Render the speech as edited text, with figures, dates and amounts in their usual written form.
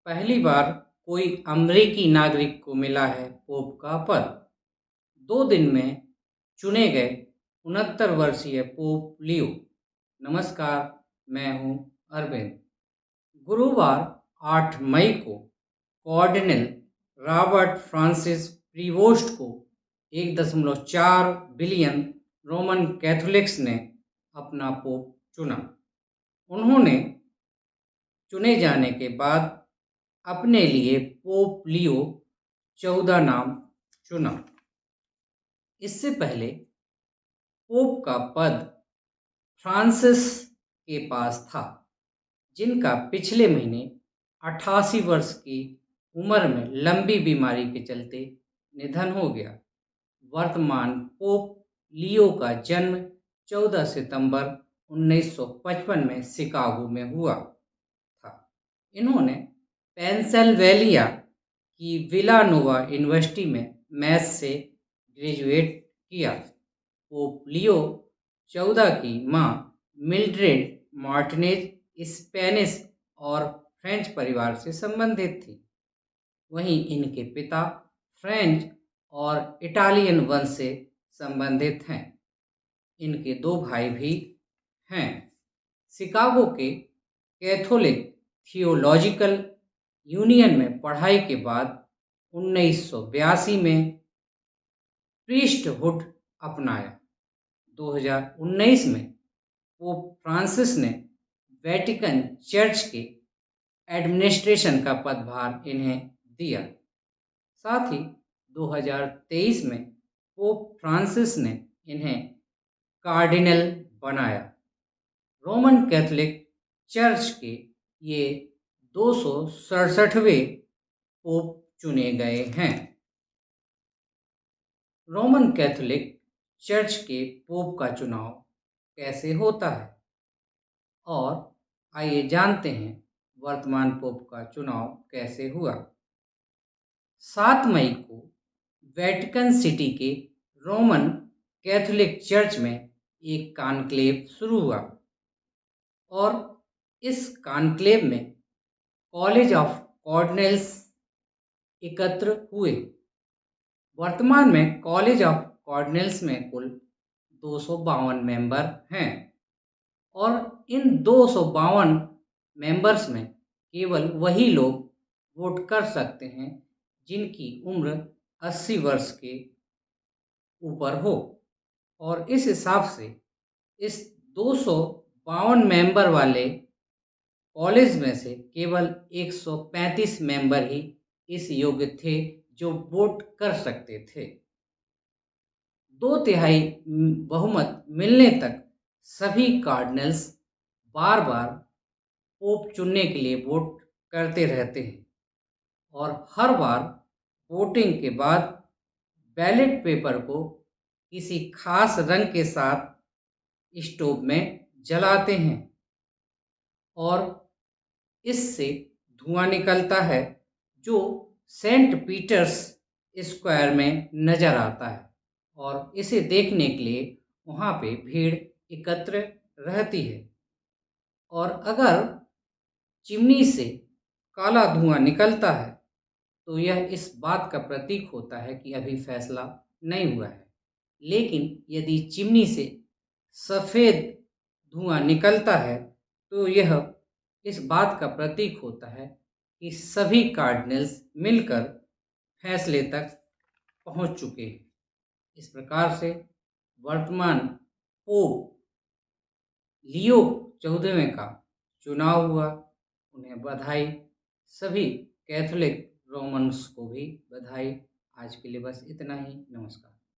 पहली बार कोई अमेरिकी नागरिक को मिला है पोप का पद। 2 दिन में चुने गए 69 वर्षीय पोप लियो। नमस्कार, मैं हूं अरविंद। गुरुवार 8 मई को कार्डिनल रॉबर्ट फ्रांसिस प्रीवोस्ट को 1.4 बिलियन रोमन कैथोलिक्स ने अपना पोप चुना। उन्होंने चुने जाने के बाद अपने लिए पोप लियो 14 नाम चुना। इससे पहले पोप का पद फ्रांसिस के पास था, जिनका पिछले महीने 88 वर्ष की उम्र में लंबी बीमारी के चलते निधन हो गया। वर्तमान पोप लियो का जन्म 14 सितंबर 1955 में शिकागो में हुआ था। इन्होंने पेंसिल्वेनिया की विलानोवा यूनिवर्सिटी में मैथ्स से ग्रेजुएट किया। पोप लियो 14 की मां मिल्ड्रेड मार्टिनेज स्पेनिश और फ्रेंच परिवार से संबंधित थी। वहीं इनके पिता फ्रेंच और इटालियन वंश से संबंधित हैं। इनके 2 भाई भी हैं। शिकागो के कैथोलिक थियोलॉजिकल यूनियन में पढ़ाई के बाद 1982 में प्रीस्टहुड अपनाया। 2019 में पोप फ्रांसिस ने वेटिकन चर्च के एडमिनिस्ट्रेशन का पदभार इन्हें दिया। साथ ही 2023 में पोप फ्रांसिस ने इन्हें कार्डिनल बनाया। रोमन कैथोलिक चर्च के ये 267वें पोप चुने गए हैं। रोमन कैथोलिक चर्च के पोप का चुनाव कैसे होता है, और आइए जानते हैं वर्तमान पोप का चुनाव कैसे हुआ। 7 मई को वेटिकन सिटी के रोमन कैथोलिक चर्च में एक कॉन्क्लेव शुरू हुआ और इस कॉन्क्लेव में कॉलेज ऑफ कार्डिनल्स एकत्र हुए। वर्तमान में कॉलेज ऑफ कार्डिनल्स में कुल 252 मेंबर हैं और इन 252 मेंबर्स में केवल वही लोग वोट कर सकते हैं जिनकी उम्र 80 वर्ष के ऊपर हो, और इस हिसाब से इस 252 मेंबर वाले कॉलेज में से केवल 135 मेंबर ही इस योग्य थे जो वोट कर सकते थे। 2/3 बहुमत मिलने तक सभी कार्डिनल्स बार बार पोप चुनने के लिए वोट करते रहते हैं और हर बार वोटिंग के बाद बैलेट पेपर को किसी खास रंग के साथ स्टोव में जलाते हैं और इससे धुआं निकलता है जो सेंट पीटर्स स्क्वायर में नज़र आता है, और इसे देखने के लिए वहाँ पे भीड़ एकत्र रहती है। और अगर चिमनी से काला धुआं निकलता है तो यह इस बात का प्रतीक होता है कि अभी फैसला नहीं हुआ है। लेकिन यदि चिमनी से सफ़ेद धुआं निकलता है तो यह इस बात का प्रतीक होता है कि सभी कार्डिनल्स मिलकर फैसले तक पहुंच चुके हैं। इस प्रकार से वर्तमान पोप लियो 14वें का चुनाव हुआ। उन्हें बधाई। सभी कैथोलिक रोमन्स को भी बधाई। आज के लिए बस इतना ही। नमस्कार।